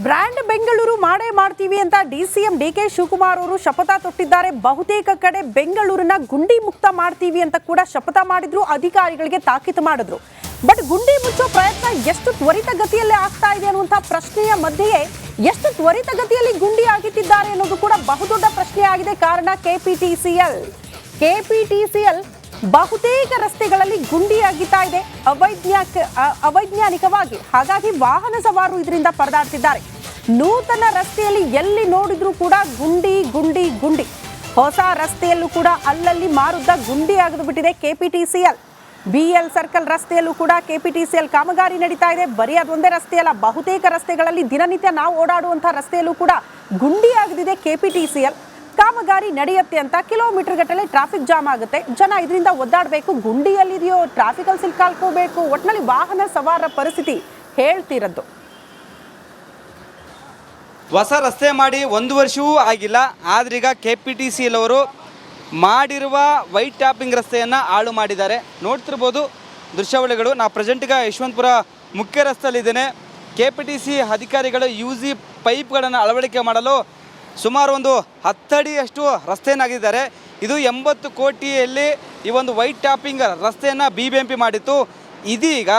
Brand Bengaluru ಮಾಡೇ ಮಾಡ್ತೀವಿ ಅಂತ ಡಿಸಿಎಂ ಡಿಕೆ ಶಿವಕುಮಾರ್ ಅವರು ಶಪಥ ತೊಟ್ಟಿದ್ದಾರೆ. ಬಹುತೇಕ ಕಡೆ ಬೆಂಗಳೂರನ್ನ ಗುಂಡಿ ಮುಕ್ತ ಮಾಡ್ತೀವಿ ಅಂತ ಕೂಡ ಶಪಥ ಮಾಡಿದ್ರು, ಅಧಿಕಾರಿಗಳಿಗೆ ತಾಕೀತು ಮಾಡಿದ್ರು. ಬಟ್ ಗುಂಡಿ ಮುಚ್ಚೋ ಪ್ರಯತ್ನ ಎಷ್ಟು ತ್ವರಿತಗತಿಯಲ್ಲಿ ಆಗ್ತಾ ಇದೆ ಅನ್ನುವಂಥ ಪ್ರಶ್ನೆಯ ಮಧ್ಯೆಯೇ ಎಷ್ಟು ತ್ವರಿತಗತಿಯಲ್ಲಿ ಗುಂಡಿ ಆಗಿತ್ತಿದ್ದಾರೆ ಅನ್ನೋದು ಕೂಡ ಬಹುದೊಡ್ಡ ಪ್ರಶ್ನೆ ಆಗಿದೆ. ಕಾರಣ ಕೆಪಿಟಿಸಿಎಲ್ ಬಹುತೇಕ ರಸ್ತೆಗಳಲ್ಲಿ ಗುಂಡಿ ಅಗಿತಾ ಇದೆ ಅವೈಜ್ಞಾನಿಕವಾಗಿ. ಹಾಗಾಗಿ ವಾಹನ ಸವಾರರು ಇದರಿಂದ ಪರದಾಡ್ತಿದ್ದಾರೆ. ನೂತನ ರಸ್ತೆಯಲ್ಲಿ ಎಲ್ಲಿ ನೋಡಿದ್ರೂ ಕೂಡ ಗುಂಡಿ ಗುಂಡಿ ಗುಂಡಿ. ಹೊಸ ರಸ್ತೆಯಲ್ಲೂ ಕೂಡ ಅಲ್ಲಲ್ಲಿ ಮಾರುದ್ದ ಗುಂಡಿ ಆಗಿದು ಬಿಟ್ಟಿದೆ ಕೆಪಿಟಿಸಿಎಲ್. BL ಸರ್ಕಲ್ ರಸ್ತೆಯಲ್ಲೂ ಕೂಡ ಕೆಪಿಟಿಸಿಎಲ್ ಕಾಮಗಾರಿ ನಡೀತಾ ಇದೆ. ಬರೀ ಅದೊಂದೇ ರಸ್ತೆಯಲ್ಲ, ಬಹುತೇಕ ರಸ್ತೆಗಳಲ್ಲಿ ದಿನನಿತ್ಯ ನಾವು ಓಡಾಡುವಂಥ ರಸ್ತೆಯಲ್ಲೂ ಕೂಡ ಗುಂಡಿ ಆಗದಿದೆ ಕೆಪಿಟಿಸಿಎಲ್. ಕಾಮಗಾರಿ ನಡೆಯುತ್ತೆ ಅಂತ ಕಿಲೋಮೀಟರ್ ಗಟ್ಟಲೆ ಟ್ರಾಫಿಕ್ ಜಾಮ್ ಆಗುತ್ತೆ. ಜನ ಇದರಿಂದ ಒದ್ದಾಡಬೇಕು, ಗುಂಡಿಯಲ್ಲಿದೆಯೋ ಟ್ರಾಫಿಕಲ್ಲಿ ಸಿಲ್ಕಾಲ್ಕೋಬೇಕು. ಒಟ್ಟಿನಲ್ಲಿ ವಾಹನ ಸವಾರರ ಪರಿಸ್ಥಿತಿ ಹೇಳ್ತಿರದ್ದು. ಹೊಸ ರಸ್ತೆ ಮಾಡಿ 1 ವರ್ಷವೂ ಆಗಿಲ್ಲ, ಆದ್ರೀಗ ಕೆಪಿಟಿಸಿಎಲ್ ಅವರು ಮಾಡಿರುವ ವೈಟ್ ಟ್ಯಾಪಿಂಗ್ ರಸ್ತೆಯನ್ನು ಹಾಳು ಮಾಡಿದ್ದಾರೆ. ನೋಡ್ತಿರ್ಬೋದು ದೃಶ್ಯಾವಳಿಗಳು. ನಾವು ಪ್ರೆಸೆಂಟ್ಗ ಯಶವಂತಪುರ ಮುಖ್ಯ ರಸ್ತೆಯಲ್ಲಿದ್ದೇನೆ. ಕೆಪಿಟಿಸಿ ಅಧಿಕಾರಿಗಳು UG ಪೈಪ್ಗಳನ್ನು ಅಳವಡಿಕೆ ಮಾಡಲು ಸುಮಾರು ಒಂದು 10 ಅಡಿಯಷ್ಟು ರಸ್ತೆಯನ್ನಾಗಿದ್ದಾರೆ. ಇದು 80 ಕೋಟಿಯಲ್ಲಿ ಈ ಒಂದು ವೈಟ್ ಟ್ಯಾಪಿಂಗ್ ರಸ್ತೆಯನ್ನು BBMP ಮಾಡಿತ್ತು. ಇದೀಗ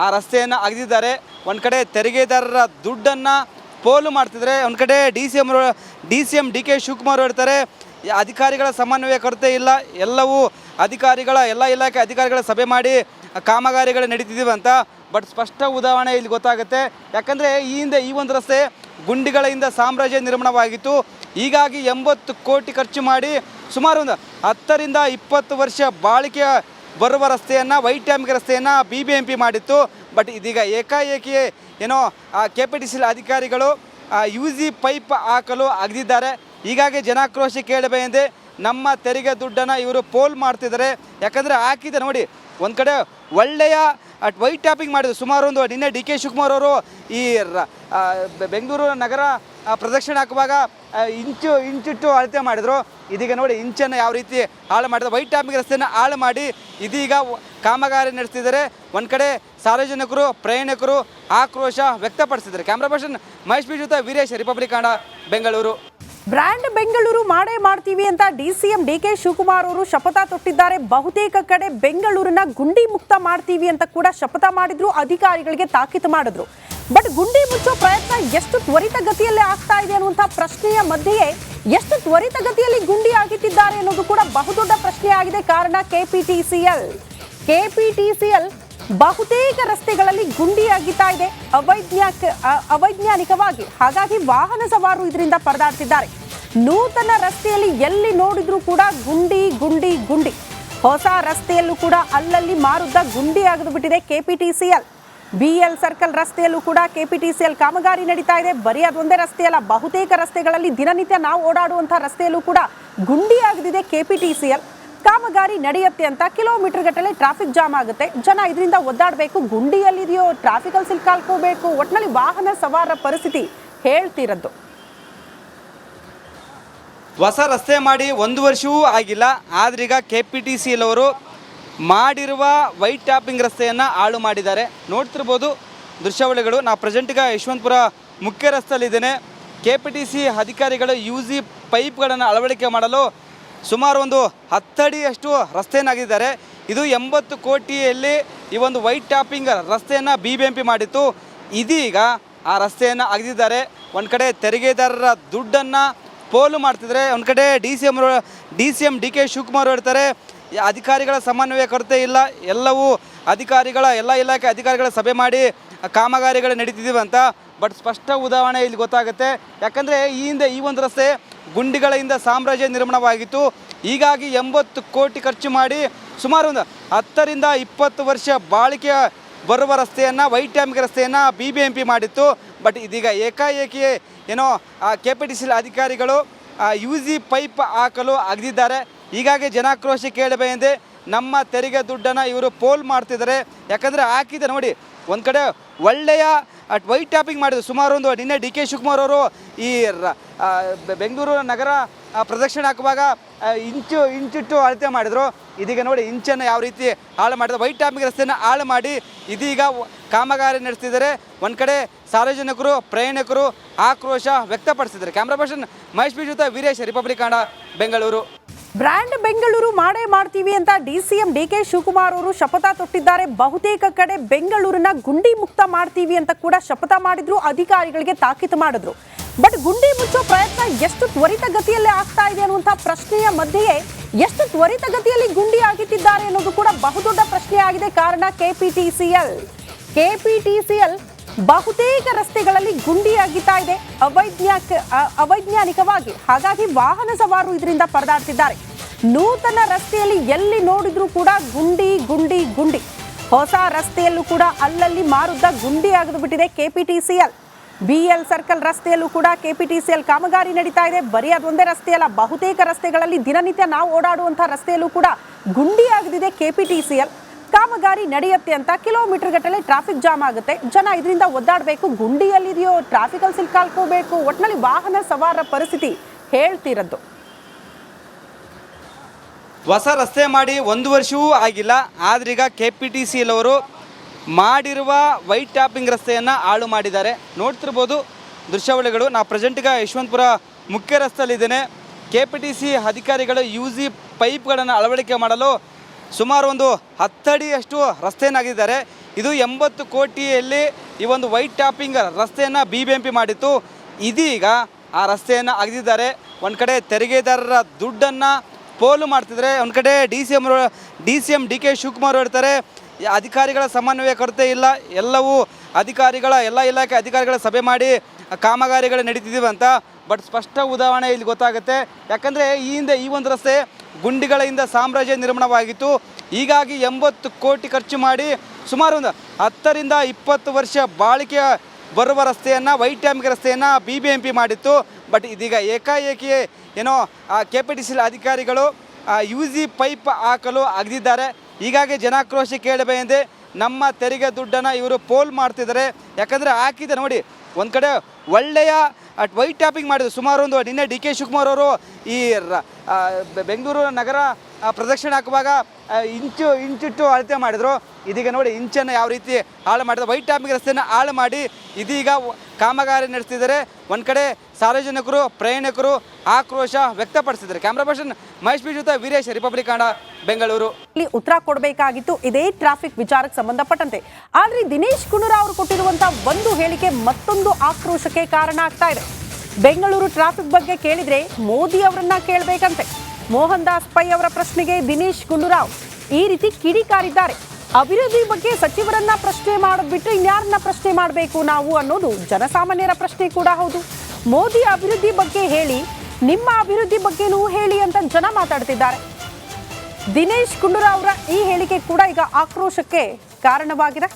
ಆ ರಸ್ತೆಯನ್ನು ಅಗೆದಿದ್ದಾರೆ. ಒಂದು ಕಡೆ ತೆರಿಗೆದಾರರ ದುಡ್ಡನ್ನು ಪೋಲು ಮಾಡ್ತಿದ್ದಾರೆ, ಒಂದು ಕಡೆ ಡಿ.ಸಿ.ಎಂ ಡಿ.ಕೆ. ಶಿವಕುಮಾರ್ ಹೇಳ್ತಾರೆ ಅಧಿಕಾರಿಗಳ ಸಮನ್ವಯ ಕೊರತೆ ಇಲ್ಲ, ಎಲ್ಲವೂ ಎಲ್ಲ ಇಲಾಖೆ ಅಧಿಕಾರಿಗಳ ಸಭೆ ಮಾಡಿ ಕಾಮಗಾರಿಗಳು ನಡೀತಿದ್ದೀವಿ ಅಂತ. ಬಟ್ ಸ್ಪಷ್ಟ ಉದಾಹರಣೆ ಇಲ್ಲಿ ಗೊತ್ತಾಗುತ್ತೆ. ಯಾಕಂದರೆ ಈ ಹಿಂದೆ ಈ ಒಂದು ರಸ್ತೆ ಗುಂಡಿಗಳಿಂದ ಸಾಮ್ರಾಜ್ಯ ನಿರ್ಮಾಣವಾಗಿತ್ತು. ಹೀಗಾಗಿ 80 ಕೋಟಿ ಖರ್ಚು ಮಾಡಿ ಸುಮಾರು ಒಂದು 10 ರಿಂದ 20 ವರ್ಷ ಬಾಳಿಕೆ ಬರುವ ರಸ್ತೆಯನ್ನು ವೈಟ್ ಟ್ಯಾಪಿಂಗ್ ರಸ್ತೆಯನ್ನು BBMP ಮಾಡಿತ್ತು. ಬಟ್ ಇದೀಗ ಏಕಾಏಕಿ ಏನೋ ಕೆಪಿಟಿಸಿಎಲ್ ಅಧಿಕಾರಿಗಳು UG ಪೈಪ್ ಹಾಕಲು ಅಗೆದಿದ್ದಾರೆ. ಹೀಗಾಗಿ ಜನಾಕ್ರೋಶ ಕೇಳಬೇಕೆಂದೇ ನಮ್ಮ ತೆರಿಗೆ ದುಡ್ಡನ್ನು ಇವರು ಪೋಲ್ ಮಾಡ್ತಿದ್ದಾರೆ. ಯಾಕಂದರೆ ಹಾಕಿದೆ ನೋಡಿ, ಒಂದು ಕಡೆ ಒಳ್ಳೆಯ ವೈಟ್ ಟ್ಯಾಪಿಂಗ್ ಮಾಡಿದ್ರು. ಸುಮಾರು ಒಂದು ನಿನ್ನೆ ಡಿ.ಕೆ. ಶಿವಕುಮಾರ್ ಅವರು ಈ ಬೆಂಗಳೂರು ನಗರ ಪ್ರದಕ್ಷಿಣೆ ಹಾಕುವಾಗ ಇಂಚಿಟ್ಟು ಅಳತೆ ಮಾಡಿದರು. ಇದೀಗ ನೋಡಿ ಇಂಚನ್ನು ಯಾವ ರೀತಿ ಹಾಳು ಮಾಡಿದ್ರು. ವೈಟ್ ಟ್ಯಾಪಿಂಗ್ ರಸ್ತೆಯನ್ನು ಹಾಳು ಮಾಡಿ ಇದೀಗ ಕಾಮಗಾರಿ ನಡೆಸ್ತಿದ್ದಾರೆ. ಒಂದು ಕಡೆ ಸಾರ್ವಜನಿಕರು ಪ್ರಯಾಣಿಕರು ಆಕ್ರೋಶ ವ್ಯಕ್ತಪಡಿಸಿದ್ದಾರೆ. ಕ್ಯಾಮ್ರಾ ಪರ್ಸನ್ ಮಹೇಶ್ ಬಿ ಜೊತೆ ವೀರೇಶ್, ರಿಪಬ್ಲಿಕ್ ಕನ್ನಡ, ಬೆಂಗಳೂರು. ಬ್ರ್ಯಾಂಡ್ ಬೆಂಗಳೂರು ಮಾಡೇ ಮಾಡ್ತೀವಿ ಅಂತ ಡಿಸಿಎಂ ಡಿಕೆ ಶಿವಕುಮಾರ್ ಅವರು ಶಪಥ ತೊಟ್ಟಿದ್ದಾರೆ. ಬಹುತೇಕ ಕಡೆ ಬೆಂಗಳೂರನ್ನ ಗುಂಡಿ ಮುಕ್ತ ಮಾಡ್ತೀವಿ ಅಂತ ಕೂಡ ಶಪಥ ಮಾಡಿದ್ರು, ಅಧಿಕಾರಿಗಳಿಗೆ ತಾಕೀತು ಮಾಡಿದ್ರು. ಬಟ್ ಗುಂಡಿ ಮುಚ್ಚೋ ಪ್ರಯತ್ನ ಎಷ್ಟು ತ್ವರಿತಗತಿಯಲ್ಲಿ ಆಗ್ತಾ ಇದೆ ಅನ್ನುವಂಥ ಪ್ರಶ್ನೆಯ ಮಧ್ಯೆಯೇ ಎಷ್ಟು ತ್ವರಿತಗತಿಯಲ್ಲಿ ಗುಂಡಿ ಆಗಿತ್ತಿದ್ದಾರೆ ಅನ್ನೋದು ಕೂಡ ಬಹುದೊಡ್ಡ ಪ್ರಶ್ನೆ ಆಗಿದೆ. ಕಾರಣ ಕೆಪಿಟಿಸಿಎಲ್ ಬಹುತೇಕ ರಸ್ತೆಗಳಲ್ಲಿ ಗುಂಡಿ ಅಗಿತಾ ಇದೆ ಅವೈಜ್ಞಾನಿಕವಾಗಿ. ಹಾಗಾಗಿ ವಾಹನ ಸವಾರರು ಇದರಿಂದ ಪರದಾಡ್ತಿದ್ದಾರೆ. ನೂತನ ರಸ್ತೆಯಲ್ಲಿ ಎಲ್ಲಿ ನೋಡಿದ್ರೂ ಕೂಡ ಗುಂಡಿ ಗುಂಡಿ ಗುಂಡಿ. ಹೊಸ ರಸ್ತೆಯಲ್ಲೂ ಕೂಡ ಅಲ್ಲಲ್ಲಿ ಮಾರುದ್ದ ಗುಂಡಿ ಆಗಿದು ಬಿಟ್ಟಿದೆ ಕೆಪಿಟಿಸಿಎಲ್. BL ಸರ್ಕಲ್ ರಸ್ತೆಯಲ್ಲೂ ಕೂಡ ಕೆಪಿಟಿಸಿಎಲ್ ಕಾಮಗಾರಿ ನಡೀತಾ ಇದೆ. ಬರೀ ಅದೊಂದೇ ರಸ್ತೆಯಲ್ಲ, ಬಹುತೇಕ ರಸ್ತೆಗಳಲ್ಲಿ ದಿನನಿತ್ಯ ನಾವು ಓಡಾಡುವಂಥ ರಸ್ತೆಯಲ್ಲೂ ಕೂಡ ಗುಂಡಿ ಆಗದಿದೆ ಕೆಪಿಟಿಸಿಎಲ್. ಕಾಮಗಾರಿ ನಡೆಯುತ್ತೆ ಅಂತ ಕಿಲೋಮೀಟರ್ ಗಟ್ಟಲೆ ಟ್ರಾಫಿಕ್ ಜಾಮ್ ಆಗುತ್ತೆ. ಜನ ಇದರಿಂದ ಒದ್ದಾಡಬೇಕು, ಗುಂಡಿಯಲ್ಲಿದೆಯೋ ಟ್ರಾಫಿಕಲ್ಲಿ ಸಿಲ್ಕಾಲ್ಕೋಬೇಕು. ಒಟ್ಟಿನಲ್ಲಿ ವಾಹನ ಸವಾರರ ಪರಿಸ್ಥಿತಿ ಹೇಳ್ತಿರದ್ದು. ಹೊಸ ರಸ್ತೆ ಮಾಡಿ 1 ವರ್ಷವೂ ಆಗಿಲ್ಲ, ಆದ್ರೀಗ ಕೆಪಿಟಿಸಿಎಲ್ ಅವರು ಮಾಡಿರುವ ವೈಟ್ ಟ್ಯಾಪಿಂಗ್ ರಸ್ತೆಯನ್ನು ಹಾಳು ಮಾಡಿದ್ದಾರೆ. ನೋಡ್ತಿರ್ಬೋದು ದೃಶ್ಯಾವಳಿಗಳು. ನಾವು ಪ್ರೆಸೆಂಟ್ಗ ಯಶವಂತಪುರ ಮುಖ್ಯ ರಸ್ತೆಯಲ್ಲಿದ್ದೇನೆ. ಕೆಪಿಟಿಸಿ ಅಧಿಕಾರಿಗಳು UG ಪೈಪ್ಗಳನ್ನು ಅಳವಡಿಕೆ ಮಾಡಲು ಸುಮಾರು ಒಂದು 10 ಅಡಿಯಷ್ಟು ರಸ್ತೆಯನ್ನಾಗಿದ್ದಾರೆ. ಇದು 80 ಕೋಟಿಯಲ್ಲಿ ಈ ಒಂದು ವೈಟ್ ಟ್ಯಾಪಿಂಗ್ ರಸ್ತೆಯನ್ನು BBMP ಮಾಡಿತ್ತು. ಇದೀಗ ಆ ರಸ್ತೆಯನ್ನು ಅಗೆದಿದ್ದಾರೆ. ಒಂದು ಕಡೆ ತೆರಿಗೆದಾರರ ದುಡ್ಡನ್ನು ಪೋಲು ಮಾಡ್ತಿದ್ದಾರೆ, ಒಂದು ಕಡೆ ಡಿ.ಸಿ.ಎಂ ಡಿ.ಕೆ. ಶಿವಕುಮಾರ್ ಹೇಳ್ತಾರೆ ಅಧಿಕಾರಿಗಳ ಸಮನ್ವಯ ಕೊರತೆ ಇಲ್ಲ, ಎಲ್ಲವೂ ಎಲ್ಲ ಇಲಾಖೆ ಅಧಿಕಾರಿಗಳ ಸಭೆ ಮಾಡಿ ಕಾಮಗಾರಿಗಳು ನಡೀತಿದ್ದೀವಿ ಅಂತ. ಬಟ್ ಸ್ಪಷ್ಟ ಉದಾಹರಣೆ ಇಲ್ಲಿ ಗೊತ್ತಾಗುತ್ತೆ. ಯಾಕಂದರೆ ಈ ಹಿಂದೆ ಈ ಒಂದು ರಸ್ತೆ ಗುಂಡಿಗಳಿಂದ ಸಾಮ್ರಾಜ್ಯ ನಿರ್ಮಾಣವಾಗಿತ್ತು. ಹೀಗಾಗಿ 80 ಕೋಟಿ ಖರ್ಚು ಮಾಡಿ ಸುಮಾರು ಒಂದು 10 ರಿಂದ 20 ವರ್ಷ ಬಾಳಿಕೆ ಬರುವ ರಸ್ತೆಯನ್ನು ವೈಟ್ ಟ್ಯಾಪಿಂಗ್ ರಸ್ತೆಯನ್ನು BBMP ಮಾಡಿತ್ತು. ಬಟ್ ಇದೀಗ ಏಕಾಏಕಿ ಏನೋ ಕೆಪಿಟಿಸಿಎಲ್ ಅಧಿಕಾರಿಗಳು UG ಪೈಪ್ ಹಾಕಲು ಅಗೆದಿದ್ದಾರೆ. ಹೀಗಾಗಿ ಜನಾಕ್ರೋಶ ಕೇಳಬೇಕೆಂದೇ ನಮ್ಮ ತೆರಿಗೆ ದುಡ್ಡನ್ನು ಇವರು ಪೋಲ್ ಮಾಡ್ತಿದ್ದಾರೆ. ಯಾಕಂದರೆ ಹಾಕಿದೆ ನೋಡಿ, ಒಂದು ಕಡೆ ಒಳ್ಳೆಯ ವೈಟ್ ಟ್ಯಾಪಿಂಗ್ ಮಾಡಿದ್ರು. ಸುಮಾರು ಒಂದು ನಿನ್ನೆ ಡಿ ಕೆ ಶಿವಕುಮಾರ್ ಅವರು ಈ ಬೆಂಗಳೂರು ನಗರ ಪ್ರದಕ್ಷಿಣೆ ಹಾಕುವಾಗ ಇಂಚಿಟ್ಟು ಅಳತೆ ಮಾಡಿದರು. ಇದೀಗ ನೋಡಿ ಇಂಚನ್ನು ಯಾವ ರೀತಿ ಹಾಳು ಮಾಡಿದ್ರು. ವೈಟ್ ಟ್ಯಾಪಿಂಗ್ ರಸ್ತೆಯನ್ನು ಹಾಳು ಮಾಡಿ ಇದೀಗ ಕಾಮಗಾರಿ ನಡೆಸ್ತಿದ್ದಾರೆ. ಒಂದು ಕಡೆ ಸಾರ್ವಜನಿಕರು ಪ್ರಯಾಣಿಕರು ಆಕ್ರೋಶ ವ್ಯಕ್ತಪಡಿಸಿದ್ದಾರೆ. ಕ್ಯಾಮ್ರಾ ಪರ್ಸನ್ ಮಹೇಶ್ ಬಿ ಜೊತೆ ವೀರೇಶ್, ರಿಪಬ್ಲಿಕ್ ಕನ್ನಡ, ಬೆಂಗಳೂರು. ಬ್ರ್ಯಾಂಡ್ ಬೆಂಗಳೂರು ಮಾಡೇ ಮಾಡ್ತೀವಿ ಅಂತ ಡಿಸಿಎಂ ಡಿ ಕೆ ಶಿವಕುಮಾರ್ ಅವರು ಶಪಥ ತೊಟ್ಟಿದ್ದಾರೆ. ಬಹುತೇಕ ಕಡೆ ಬೆಂಗಳೂರನ್ನ ಗುಂಡಿ ಮುಕ್ತ ಮಾಡ್ತೀವಿ ಅಂತ ಕೂಡ ಶಪಥ ಮಾಡಿದ್ರು, ಅಧಿಕಾರಿಗಳಿಗೆ ತಾಕೀತು ಮಾಡಿದ್ರು. ಬಟ್ ಗುಂಡಿ ಮುಚ್ಚೋ ಪ್ರಯತ್ನ ಎಷ್ಟು ತ್ವರಿತಗತಿಯಲ್ಲಿ ಆಗ್ತಾ ಇದೆ ಅನ್ನುವಂಥ ಪ್ರಶ್ನೆಯ ಮಧ್ಯೆಯೇ ಎಷ್ಟು ತ್ವರಿತಗತಿಯಲ್ಲಿ ಗುಂಡಿ ಆಗಿತ್ತಿದ್ದಾರೆ ಅನ್ನೋದು ಕೂಡ ಬಹುದೊಡ್ಡ ಪ್ರಶ್ನೆ ಆಗಿದೆ. ಕಾರಣ ಕೆಪಿಟಿಸಿಎಲ್ ಬಹುತೇಕ ರಸ್ತೆಗಳಲ್ಲಿ ಗುಂಡಿ ಅಗಿತಾ ಇದೆ ಅವೈಜ್ಞಾನಿಕವಾಗಿ. ಹಾಗಾಗಿ ವಾಹನ ಸವಾರರು ಇದರಿಂದ ಪರದಾಡ್ತಿದ್ದಾರೆ. ನೂತನ ರಸ್ತೆಯಲ್ಲಿ ಎಲ್ಲಿ ನೋಡಿದ್ರೂ ಕೂಡ ಗುಂಡಿ ಗುಂಡಿ ಗುಂಡಿ. ಹೊಸ ರಸ್ತೆಯಲ್ಲೂ ಕೂಡ ಅಲ್ಲಲ್ಲಿ ಮಾರುದ್ದ ಗುಂಡಿ ಆಗಿದು ಬಿಟ್ಟಿದೆ ಕೆಪಿಟಿಸಿಎಲ್. BL ಸರ್ಕಲ್ ರಸ್ತೆಯಲ್ಲೂ ಕೂಡ ಕೆಪಿಟಿಸಿಎಲ್ ಕಾಮಗಾರಿ ನಡೀತಾ ಇದೆ. ಬರೀ ಅದೊಂದೇ ರಸ್ತೆಯಲ್ಲ, ಬಹುತೇಕ ರಸ್ತೆಗಳಲ್ಲಿ ದಿನನಿತ್ಯ ನಾವು ಓಡಾಡುವಂತಹ ರಸ್ತೆಯಲ್ಲೂ ಕೂಡ ಗುಂಡಿ ಆಗದಿದೆ ಕೆಪಿಟಿಸಿಎಲ್. ಕಾಮಗಾರಿ ನಡೆಯುತ್ತೆ ಅಂತ ಕಿಲೋಮೀಟರ್ ಗಟ್ಟಲೆ ಟ್ರಾಫಿಕ್ ಜಾಮ್ ಆಗುತ್ತೆ. ಜನ ಇದರಿಂದ ಒದ್ದಾಡಬೇಕು, ಗುಂಡಿಯಲ್ಲಿದೆಯೋ ಟ್ರಾಫಿಕಲ್ಲಿ ಸಿಲ್ಕಾಲ್ಕೋಬೇಕು. ಒಟ್ಟಿನಲ್ಲಿ ವಾಹನ ಸವಾರರ ಪರಿಸ್ಥಿತಿ ಹೇಳ್ತಿರದ್ದು. ಹೊಸ ರಸ್ತೆ ಮಾಡಿ 1 ವರ್ಷವೂ ಆಗಿಲ್ಲ. ಆದ್ರೀಗ KPTCL ಅವರು ಮಾಡಿರುವ ವೈಟ್ ಟ್ಯಾಪಿಂಗ್ ರಸ್ತೆಯನ್ನು ಹಾಳು ಮಾಡಿದ್ದಾರೆ. ನೋಡ್ತಿರ್ಬೋದು ದೃಶ್ಯಾವಳಿಗಳು. ನಾವು ಪ್ರೆಸೆಂಟ್ಗ ಯಶವಂತಪುರ ಮುಖ್ಯ ರಸ್ತೆಯಲ್ಲಿದ್ದೇನೆ. KPTC ಅಧಿಕಾರಿಗಳು UG ಪೈಪ್ಗಳನ್ನು ಅಳವಡಿಕೆ ಮಾಡಲು ಸುಮಾರು ಒಂದು 10 ಅಡಿಯಷ್ಟು ರಸ್ತೆಯನ್ನಾಗಿದ್ದಾರೆ. ಇದು 80 ಕೋಟಿಯಲ್ಲಿ ಈ ಒಂದು ವೈಟ್ ಟ್ಯಾಪಿಂಗ್ ರಸ್ತೆಯನ್ನು BBMP ಮಾಡಿತ್ತು. ಇದೀಗ ಆ ರಸ್ತೆಯನ್ನು ಅಗೆದಿದ್ದಾರೆ. ಒಂದು ಕಡೆ ತೆರಿಗೆದಾರರ ದುಡ್ಡನ್ನು ಪೋಲು ಮಾಡ್ತಿದ್ದಾರೆ. ಒಂದು ಕಡೆ ಡಿ.ಸಿ.ಎಂ ಡಿ ಕೆ ಶಿವಕುಮಾರ್ ಹೇಳ್ತಾರೆ ಅಧಿಕಾರಿಗಳ ಸಮನ್ವಯ ಕೊರತೆ ಇಲ್ಲ, ಎಲ್ಲವೂ ಎಲ್ಲ ಇಲಾಖೆ ಅಧಿಕಾರಿಗಳ ಸಭೆ ಮಾಡಿ ಕಾಮಗಾರಿಗಳು ನಡೀತಿದ್ದೀವಿ ಅಂತ. ಬಟ್ ಸ್ಪಷ್ಟ ಉದಾಹರಣೆ ಇಲ್ಲಿ ಗೊತ್ತಾಗುತ್ತೆ. ಯಾಕಂದರೆ ಈ ಹಿಂದೆ ಈ ಒಂದು ರಸ್ತೆ ಗುಂಡಿಗಳಿಂದ ಸಾಮ್ರಾಜ್ಯ ನಿರ್ಮಾಣವಾಗಿತ್ತು. ಹೀಗಾಗಿ 80 ಕೋಟಿ ಖರ್ಚು ಮಾಡಿ ಸುಮಾರು ಒಂದು 10 ರಿಂದ 20 ವರ್ಷ ಬಾಳಿಕೆ ಬರುವ ರಸ್ತೆಯನ್ನು ವೈಟ್ ಟ್ಯಾಪಿಂಗ್ ರಸ್ತೆಯನ್ನು BBMP ಮಾಡಿತ್ತು. ಬಟ್ ಇದೀಗ ಏಕಾಏಕಿ ಏನೋ KPTCL ಅಧಿಕಾರಿಗಳು UG ಪೈಪ್ ಹಾಕಲು ಅಗೆದಿದ್ದಾರೆ. ಹೀಗಾಗಿ ಜನಾಕ್ರೋಶ ಕೇಳಬೇಕೆಂದೇ ನಮ್ಮ ತೆರಿಗೆ ದುಡ್ಡನ್ನು ಇವರು ಪೋಲ್ ಮಾಡ್ತಿದ್ದಾರೆ. ಯಾಕಂದರೆ ಹಾಕಿದೆ ನೋಡಿ, ಒಂದು ಕಡೆ ಒಳ್ಳೆಯ ವೈಟ್ ಟ್ಯಾಪಿಂಗ್ ಮಾಡಿದ್ರು. ಸುಮಾರು ಒಂದು ನಿನ್ನೆ ಡಿ ಕೆ ಶಿವಕುಮಾರ್ ಅವರು ಈ ಬೆಂಗಳೂರು ನಗರ ಪ್ರದಕ್ಷಿಣೆ ಹಾಕುವಾಗ ಇಂಚಿಟ್ಟು ಅಳತೆ ಮಾಡಿದರು. ಇದೀಗ ನೋಡಿ ಇಂಚನ್ನು ಯಾವ ರೀತಿ ಹಾಳು ಮಾಡಿದ್ರು. ವೈಟ್ ಟ್ಯಾಪಿಂಗ್ ರಸ್ತೆಯನ್ನು ಹಾಳು ಮಾಡಿ ಇದೀಗ ಕಾಮಗಾರಿ ನಡೆಸ್ತಿದ್ದಾರೆ. ಒಂದು ಕಡೆ ಸಾರ್ವಜನಿಕರು ಪ್ರಯಾಣಿಕರು ಆಕ್ರೋಶ ವ್ಯಕ್ತಪಡಿಸಿದ್ದಾರೆ. ಕ್ಯಾಮ್ರಾ ಪರ್ಸನ್ ಮಹೇಶ್ ಬಿ ಜೊತೆ ವೀರೇಶ್, ರಿಪಬ್ಲಿಕ್ ಕನ್ನಡ, ಬೆಂಗಳೂರು. ಇಲ್ಲಿ ಉತ್ತರ ಕೊಡಬೇಕಾಗಿತ್ತು ಇದೇ ಟ್ರಾಫಿಕ್ ವಿಚಾರಕ್ಕೆ ಸಂಬಂಧಪಟ್ಟಂತೆ. ಆದ್ರೆ ದಿನೇಶ್ ಗುಂಡೂರಾವ್ ಅವರು ಕೊಟ್ಟಿರುವಂತಹ ಒಂದು ಹೇಳಿಕೆ ಮತ್ತೊಂದು ಆಕ್ರೋಶಕ್ಕೆ ಕಾರಣ ಆಗ್ತಾ ಇದೆ. ಬೆಂಗಳೂರು ಟ್ರಾಫಿಕ್ ಬಗ್ಗೆ ಕೇಳಿದ್ರೆ ಮೋದಿ ಅವರನ್ನ ಕೇಳಬೇಕಂತೆ. ಮೋಹನ್ ದಾಸ್ ಪೈ ಅವರ ಪ್ರಶ್ನೆಗೆ ದಿನೇಶ್ ಗುಂಡೂರಾವ್ ಈ ರೀತಿ ಕಿಡಿಕಾರಿದ್ದಾರೆ. ಅಭಿವೃದ್ಧಿ ಬಗ್ಗೆ ಸಚಿವರನ್ನ ಪ್ರಶ್ನೆ ಮಾಡೋದು ಬಿಟ್ಟು ಇನ್ಯಾರನ್ನ ಪ್ರಶ್ನೆ ಮಾಡಬೇಕು ನಾವು ಅನ್ನೋದು ಜನಸಾಮಾನ್ಯರ ಪ್ರಶ್ನೆ ಕೂಡ ಹೌದು. ಮೋದಿ ಅಭಿವೃದ್ಧಿ ಬಗ್ಗೆ ಹೇಳಿ, ನಿಮ್ಮ ಅಭಿವೃದ್ಧಿ ಬಗ್ಗೆನೂ ಹೇಳಿ ಅಂತ ಜನ ಮಾತಾಡ್ತಿದ್ದಾರೆ. ದಿನೇಶ್ ಗುಂಡೂರಾವ್ ಅವರ ಈ ಹೇಳಿಕೆ ಕೂಡ ಈಗ ಆಕ್ರೋಶಕ್ಕೆ ಕಾರಣವಾಗಿದೆ.